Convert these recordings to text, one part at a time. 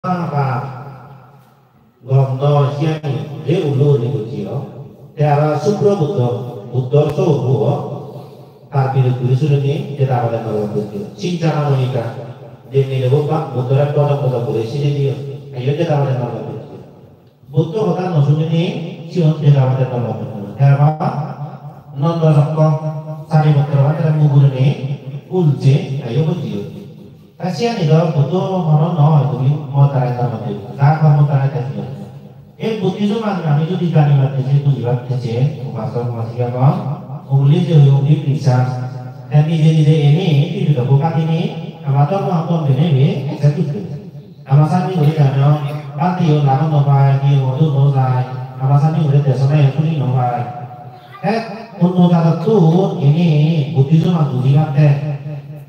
và gồm đo xiên lễ ulu ni kujiyo tiara subro buddha so buo tapi itu sunni kita pada malam itu cinta manusia demi lepas buddha pada boleh sini dia ayo kita pada malam itu buddha kata maksudnya siapa kita pada malam itu tiara non dorong sari buddha pada mubur ni ulje ayo kujiyo kasihan itu buddha orang no itu mau tarik sama dia tak mau tarik dia Buddhism kami itu di kalimat itu juga kecil, pasal masih apa? Umumnya jauh di bisa. Dan di ini juga bukan ini, amator maupun ini eksekutif. Amasan ini boleh karena pasti orang nopai, dia mau nopai. Amasan ini boleh dasarnya yang sulit nopai. Untuk satu ini Buddhism itu juga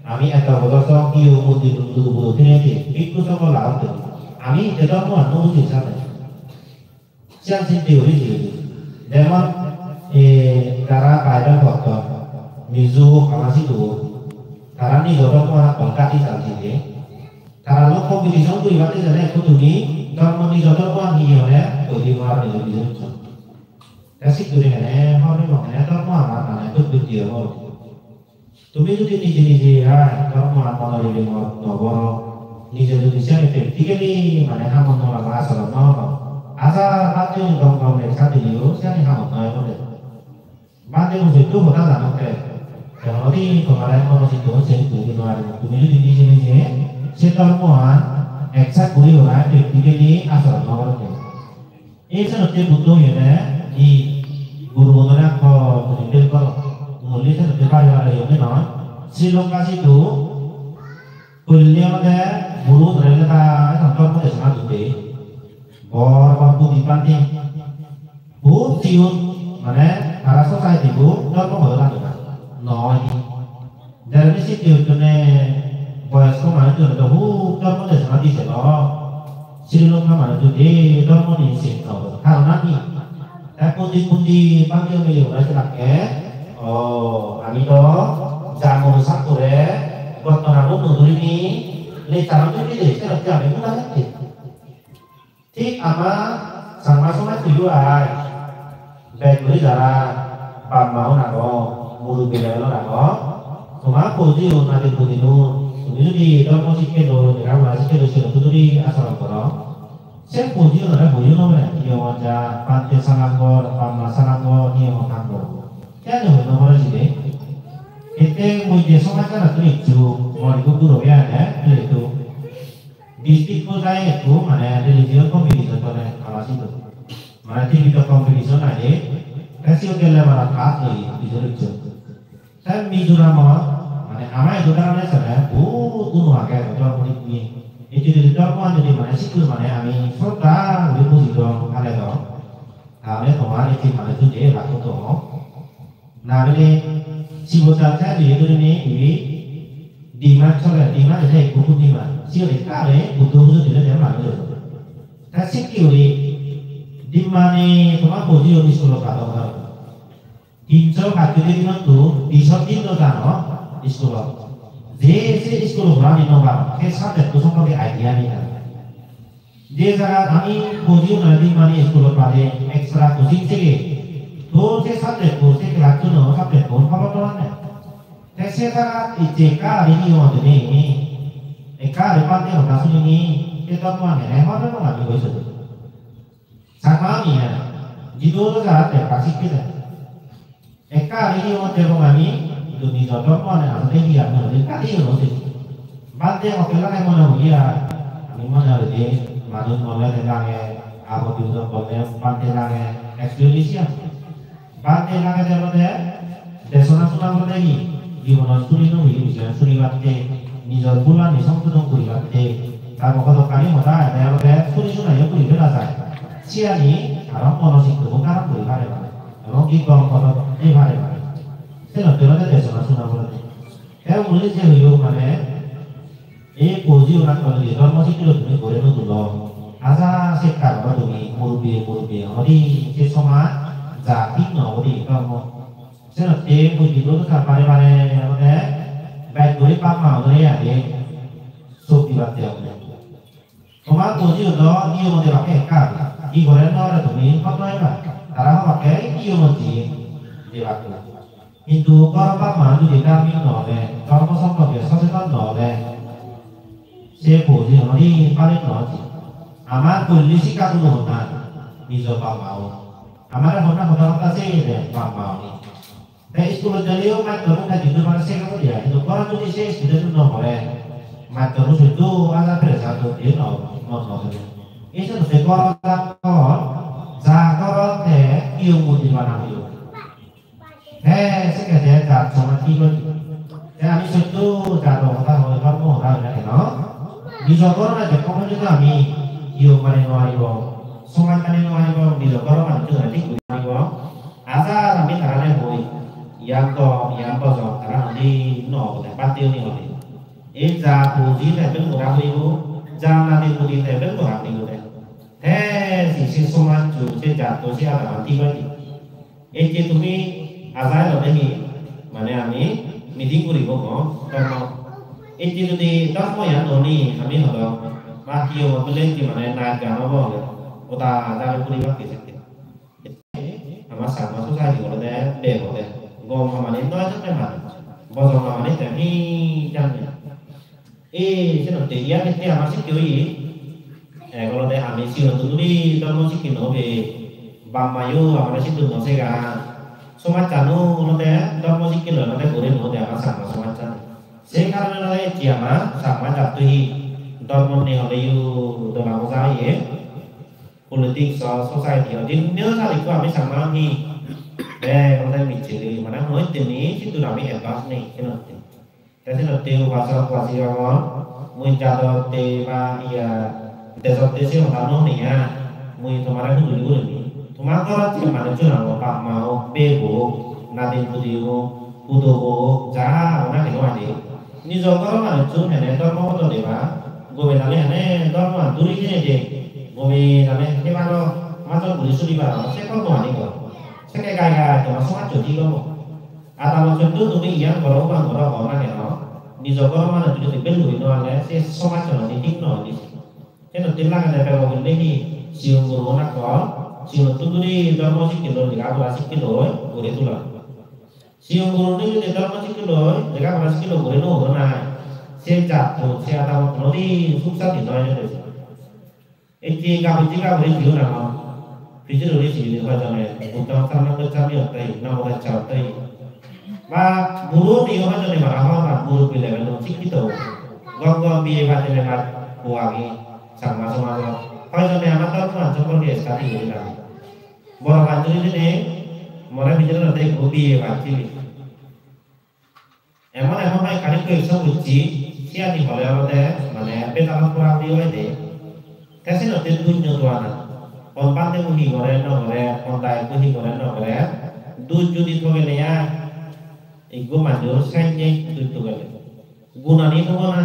kami atau betul dia Buddha ini itu sama laut. Kami tetap mau nunggu sana. Siang sih teori sih, memang cara kaidah foto, mizu kamasi tu, cara ni dorong orang bangkat di sana sih, cara lo kompetisi tu ibaratnya jadi aku tu ni, kalau ni dorong orang hiyo ya, tu di luar ni lebih jauh. Kasih tu dengan orang orang dorong orang mana itu betul orang. Tu mizu tu ni ya, dorong orang mana lebih orang, ni jadi siapa tiga ni mana kamu orang asal orang. Asa nanti dong mereka dulu, saya ni kamu tahu boleh. Nanti musim itu bukan lama ke. Kalau di kemarin kalau situ saya itu di luar, kemudian di sini saya tahuan eksak boleh orang di sini asal nomor ke. Ini seperti butuh ya, di guru mengenai kalau meninggal kalau mulai seperti pada yang ini non, si lokasi itu beliau ada guru ternyata sampai pada sangat gede. Orang putih panting, bu tiun mana para society bu, dorong orang juga, noi. Dari sini tiun tu ne, boys ko mana tu ada bu, dorong ada sama di sini. Silong mana tu di, dorong di sini. Kalau nanti, putih panggil beliau lagi lagi. Oh, kami tu jamu satu re, buat orang tu ini, lecaran tu ni saya kerja ni pun ada. Tik ama sama sama tujuh ay, baik beri cara pamau nako, mulu bela nako, cuma putih nanti putih itu di dalam musik itu, dalam musik itu sudah tuh di asal koro. Saya putih ada putih nomor, dia wajah pantai sanggor, pamau sanggor, dia mau sanggor. Jadi nomor sini, kita mungkin sama kan itu itu, mau dikubur ya, itu. Bistik pun saya itu mana religion competition tu ada kawas itu, mana kita competition ada, kasih okey lah mana kas ni itu religion. Saya Mizoram mana amai itu kan ada sana, unu agak betul murid ni. Itu di dalam jadi mana situ mana kami serta ribu situ ada tu, kami kemarin itu mana tu dia laku tu. Nah ini si bocah saya di itu ini Dima soalnya Dima ada buku Dima. Siapa kare butuh tidak ada mana tu. Kasih kiri di mana cuma posisi di sekolah kata. Tinjau kaki di mana tu di sortir tu kan di sekolah. Jadi di sekolah berani nombor. Kesat itu semua di idea ni kan. Jadi saat kami posisi di mana sekolah pada ekstra coaching sih. Tu kesat itu kelas tu no subjek pun apa mana. Saya saat ICK ini orang ini. Eka depan dia orang asing ini kita tuan ni, orang tu orang juga itu. Sama ni ya, jido tu sahaja kasih kita. Eka ini orang terong ni, itu di jodoh tuan ni, asal dia ni, kali ini orang tu. Bante orang kelar yang mana dia, ni mana dia, maju mana dia apa tu tu boleh bante lagi ekspedisi. Bante lagi dia boleh, desona lagi, di mana suri tu, di mana suri bante. Nizar bulan ni sampai tu kuri lagi. Kalau kau kali mana ada yang suri suri yang kuri berasa. Siapa ni orang monosik tu bukan kuri hari mana. Orang kita kau ni hari mana. Saya nak tanya dia sana boleh. Kalau mulai saya hidup mana, posisi orang kalau dia orang masih tu ni boleh tu loh. Asa sekar apa tu ni murubi. Hari sesama jadi no hari kamu. Saya nak tanya posisi tu sampai mana. Baik boleh paham mana ya dia supi baca. তোমার পুঁজি도 이용원에 밖에 까 이거는 너를 돈이 헛도해봐 따라 밖에 이용원지 이밖에 কিন্তু করবা মানুষ যেটা আমি নলে কর্ম সম্পর্কে সচেতন নলে সে বুঝি হরি পারে নজি আমার কল্লি শিকাগুলো হতা নিজ পামাও আমার হতা হতা হতা সে পামাও নি তাই স্কুলের জলেও মাত্র মুখা দিতে পারে সে কাজ দিয়া কিন্তু করা যদি সে স্টুডেন্ট ন হলে মাত্র শুধু আজা প্রেসা তো দিয়ে ন নলে এই জন্য সে করা যা করতে ইউ মুদি বানাবো সেক্ষেত্রে যার সমাধি করি আমি সত্য যার কথা হয় কর্ম হয় না কেন নিজ করোনা যে কখন যদি আমি ইউ মানে নোৱাৰিব সমাজ মানে নোৱাৰিব নিজ করো মানুষ ঠিক নোৱাৰিব আজাৰ আমি তাৰানে হৈ ইয়াৰ পৰ্যন্ত তাৰা হলি নহ'লে পাতিও নিহলি এই যা পুঁজি লেভেল কৰা হইব যা নাদি পুঁজি লেভেল কৰা হইব হে শিশু সমাজ যে জাত সে আধার ঠিক হয় এই যে তুমি আজাই লবেহি মানে আমি মিটিং কৰিব ধৰ্ম এই যদি ধৰ্ম ইয়াত ননি আমি হল বা কি হ'ব বোলে কি মানে নাচ গান হ'ব হলে ওটা যাবে কৰিব কিছু আমাৰ সামা সোসাইটি হলে বে হলে গম মানে নয় যে মানে বজং মানে তেমি জানে এই যেন তেইয়া ক্ষেত্রে আমার শিক্ষই এগুলোতে আমি সিহতুরি ধর্ম শিক্ষিত হবে বাম্মায়ু আমরা সিদ্ধ নসেগা সমাজ জানো ওনাতে ধর্ম শিক্ষিত ওনাতে ঘুরে নদে আমার সামা সমাজ জানো সেই কারণে নয় যে আমার সামা জাতুই ধর্ম নিয়ে হলেও ধরা যায় পলিটিক্স সোসাইটি দিনেও সারিকো আমি সামা হি ওনাতে মিছিলে মানে হয় তেমনি কিন্তু আমি এডভান্স নেই কেন tapi nanti bahasa kuasi orang mungkin jatuh tema iya desktop sih orang nih ya mungkin kemarin itu dulu ini cuma kalau cuma itu orang pak mau bego nanti video foto jah orang itu aja ini juga orang itu hanya dorong foto deh pak gue bilang hanya dorong turi ini aja gue bilang ini kalau masuk tulis di bawah saya kok mau nih kok saya kayak cuma semua cuci kok atau maksud itu tuh yang kalau orang ya nijo kalau mana juga dibelu itu ada sih semua cara didik no di kan nanti lah ada kalau lagi siung guru nak kau siung tu dulu dalam musik kilo jika klasik kilo guru itu lah siung guru itu di dalam musik kilo jika klasik kilo guru itu mana sejak tuh saya tahu nanti susah di dalamnya itu jika guru itu nama fitur itu sih apa namanya untuk sama kerja dia nama kerja và guru thì họ cho nên mà họ là guru bị lấy nó chính cái tổ gom bị phát triển là của cái sản phẩm xong rồi họ cho nên mà tao cũng trong con địa sản thì người nào bỏ vào cái này mà nó bây giờ là đây guru bị phát triển em nói hôm nay cái này xong một chí khi anh đi hỏi là thế mà này bên ta không làm điều ấy thế sẽ là tên đun nhiều toàn còn ban đêm mình gọi nó gọi còn đại mình gọi nó gọi đun chú đi thôi này nha Iku mandur saja itu kan. Guna ni tu mana?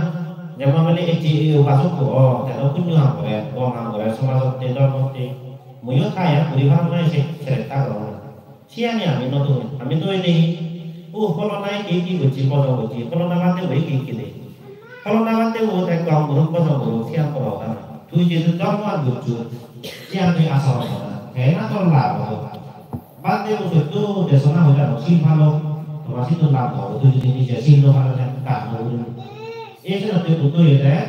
Jangan balik ECE masuk tu. Oh, tak pun jual boleh. Orang boleh semua tu tidak boleh. Muyot kaya, beri orang mana cerita orang. Siapa ni tu? Kami tu ini. Kalau naik kiki beci, kalau beci. Kalau nak tu beci kiki. Kalau nak tu tak kau buruk, kalau buruk siapa orang. Tu jadi jangan bujuk. Siapa ni asal orang. Kena tu lah. Bante itu desona hujan simpalo. Masih tu nak tahu tu jadi jadi no kalau nak tak tahu. Ini nanti betul ya deh.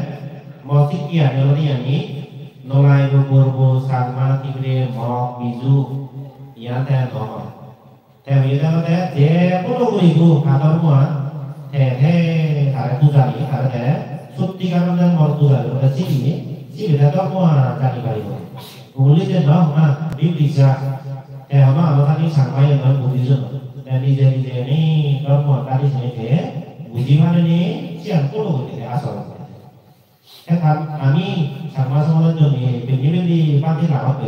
Masih kian yang ni nolai berburu sama tigre mau bizu yang teh no. Teh biasa teh dia puluh ribu kantor mua. Teh ada tu jadi ada teh. Suti kan ada mau tu jadi ada sini. Sini ada tu mua jadi kali. Kemudian dia no bisa. Teh apa tadi sampai yang bizu. Dan di ini kalau tadi saya budiman ini siang puluh gitu asal. Kami sama Joni penyimin di panti rawat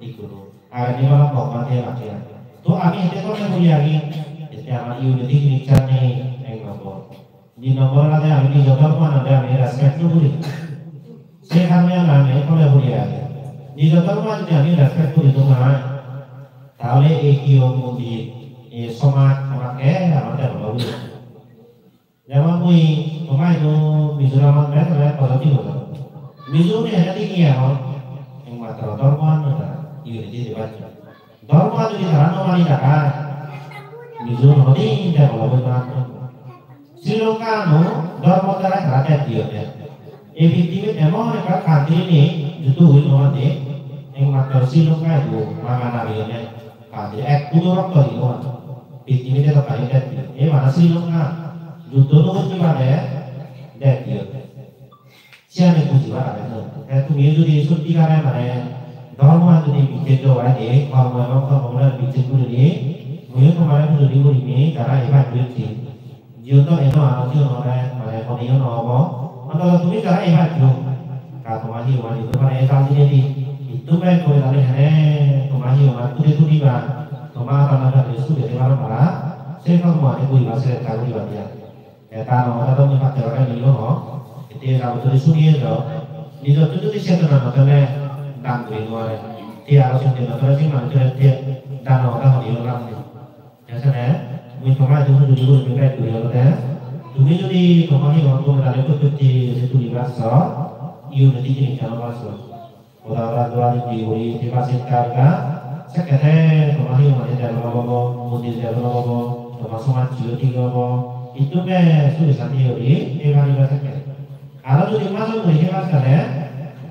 di guru. Ada di malam panti rawat. Tuh kami itu kan muliani. Setiap unit ini caranya yang nomor. Di nomor ada kami di jodoh mana ada kami respect dulu. Saya kami yang kami kalau muliani. Di jodoh mana kami respect dulu itu mana. Tahu ekio mudi. Somat pakai apa dah bagus. Jangan mui, pemain tu misalnya mana pada tidur. 미소는 해야되기야. 맞더라. 너무하는 이거 이제 맞죠. 너무하는 게 잘하는 말이다가 미소는 어디인데 뭐라고 Srilanka dormo cara kerajaan dia ya. Efektif emang mereka country ini itu orang deh yang macam Srilanka itu mana namanya country kudu orang itu orang. Efektif itu apa ini? Mana Srilanka itu tuh gimana ya? Dia siapa yang kudu ada itu? Itu itu di suti karena mana dormo itu di bikin doa deh. Kalau bikin kudu deh, mungkin kemarin kudu ini karena ibadah bikin. Junto itu harus oleh kondisi nopo, atau tumi cara hebat juga. Kalau masih orang itu pada esal jadi itu kan kalau dari sana masih orang itu tiba, cuma karena ada isu dari mana, saya kalau mau itu ibarat saya tahu ibarat dia. Kalau orang itu memang cara ini loh, itu kalau dari sini itu itu di situ nama terus dan luar, dia harus yang terus sih mana dia dan orang itu orang itu. Biasanya mình có mai chúng tôi dùng cái chủ yếu là chúng mình đi có mai họ cũng là cái cái sẽ tụi đi bắt sọ yêu là đi trên channel bắt sọ orang tua di pasir karga sekarang có mai họ đi jalan bawa mau đi jalan bawa termasuk maju tiga bawa itu kan sudah santai di evan bahasa kan kalau tu masuk ke bahasa kan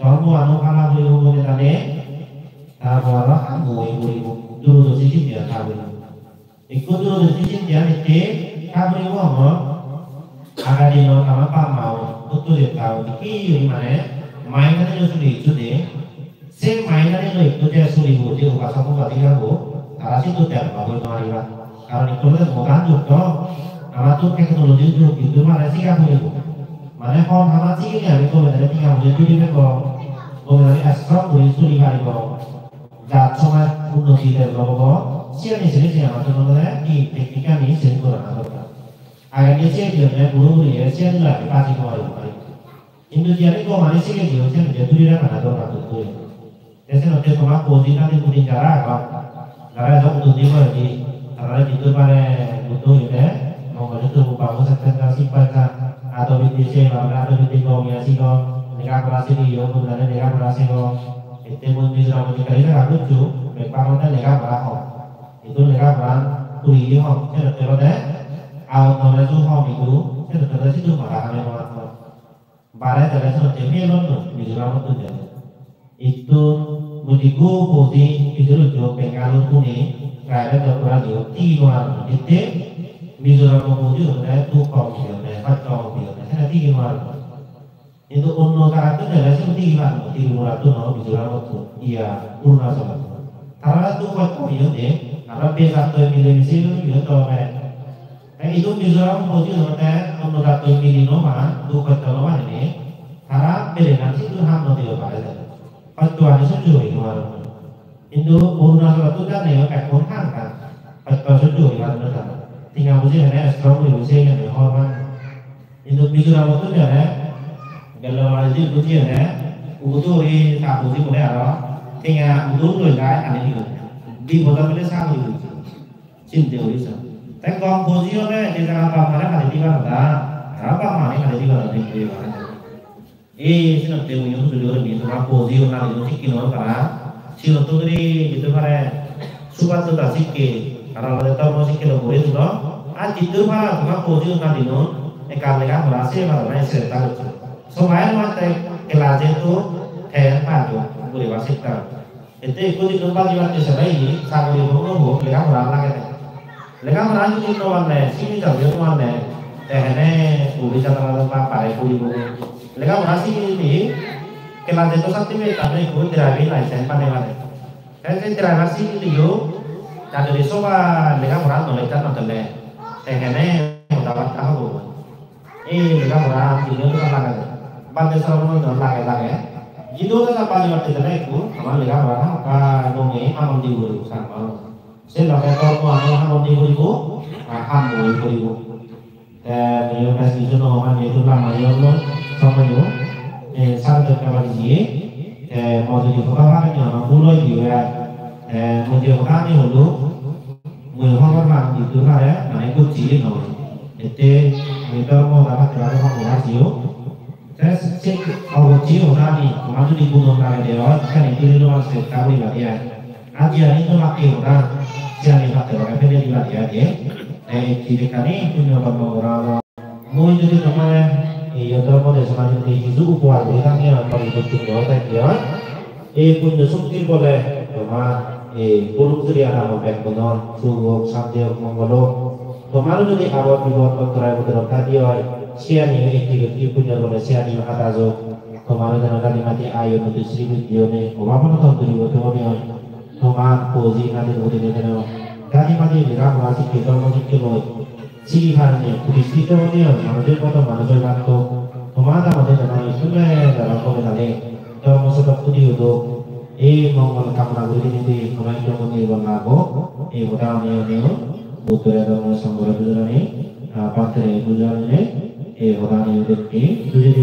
kamu anu kalau tu di sana apa orang kamu ibu dulu tu sih dia tahu ikut dulu di sini dia nanti kamu ngomong agak di nol sama apa mau betul dia tahu di mana mainan itu sudah saya mainan itu dia sudah dia bukan sama bukan tinggal bu karena situ dia bagus marilah karena itu kan mau lanjut toh karena tuh teknologi itu mana sih kamu itu mana kalau sama sih ini itu ada tinggal jadi dia kalau dari asal itu sudah hari kalau jatuh sama untuk tidak bawa siapa yang siapa contohnya di teknika ini sentuh orang apa? Akhirnya siapa guru dia siapa lah dikasih orang itu. Indonesia ini kau mana sih dia siapa dia tuh dia mana orang itu. Biasanya nanti cuma posisi nanti punya cara apa? Cara itu untuk dia di cara itu pada butuh itu mau itu bangun sekitar sifat atau BTC atau BTC komunikasi kau negara berhasil dia kemudian negara berhasil kau itu pun bisa menjadi negara lucu. Memang ada negara berhasil. Itu mereka berang kuliah hom, saya terus deh, awal itu hom itu, saya terus itu malah kami mengatakan, pada terus seperti melon, misalnya itu jadi, itu mudiku putih itu lucu, pengaruh kuning, kaya terkurang itu, tiga itu, misalnya putih itu kau bilang, kacau bilang, saya tiga itu uno karakter dari tiga itu, misalnya itu, iya, urna soal, karena itu kau bilang deh. Karena biasa tuh milih-milih itu tuh kan, itu bisa posisi seperti untuk satu milih nomor, dua kata nomor ini, karena pilihan itu ham nanti apa aja, patuan itu juga itu itu urna suatu kan ya kayak kontak kan, patuan itu juga itu kan, tinggal posisi ini strong posisi yang dihormat, itu bisa waktu itu ya, kalau lagi posisi ini, utuh di satu posisi boleh ada, tinggal utuh dua kali ada itu. Di kota itu sama itu, cinta itu. Tapi kalau posisinya di sana mana ada di mana, apa mana ada di mana di mana. Sini tuh yang sudah di sana posisi mana itu sih kino karena sini tuh dari itu karena suatu tasik karena ada tahu musik kalau boleh tuh, itu mana posisi mana itu, mereka berhasil mana serta itu. Soalnya mata kelas itu apa tuh boleh wasit itu ikut di tempat di waktu ini sama di rumah mereka merana gitu mereka merana di tempat lain sini jauh di tempat lain tehnya udah cara tempat pada ikut di rumah mereka merasa ini kelas itu satu meter tapi ikut driving license pada mana saya driver sih itu ada di sofa mereka merana mereka nonton deh tehnya udah tahu mereka merana di tempat lain pada selalu nonton lagi Itu kan apa lewat kita itu, sama mereka orang apa dongeng amam dibu sama. Saya lakukan kalau amam dibu, amam dibu. Dan dia kasih itu nama itu lama ya Allah, sama itu. Sampai kapan dia? Mau jadi apa kan yang mulai juga. Mau jadi apa nih dulu? Mau apa itu kan ya? Nah ikut jadi nama. Itu kita mau dapat kerana mau hasil. tes cek awal orang ni maju di gunung lagi dia kan itu luar sekali lah dia aja itu laki orang jangan lihat orang pilih lihat dia ciri kali punya orang mau jadi namanya iya dalam pada semacam ini itu upaya berikutnya bagi penting dia punya suktir boleh cuma burung seri anak membek benar suruh sambil menggolong kemarin jadi awal dibuat bergerak bergerak tadi sian ini itu punya boleh sian ini kata zo kemarin dengan kali mati ayo untuk 1000 dia nih apa nonton tuh dia nih kemarin posisi nanti udah nih kali mati bilang masih kita masih kilo sihannya putih itu nih manusia kota manusia waktu kemarin ada dengan itu nih dalam komentar kalau masuk ke studio tuh mau melengkapi lagu ini kemarin cuma nih bang aku udah nih butuh ada sama orang ini pantai bulan ini orang ini itu jadi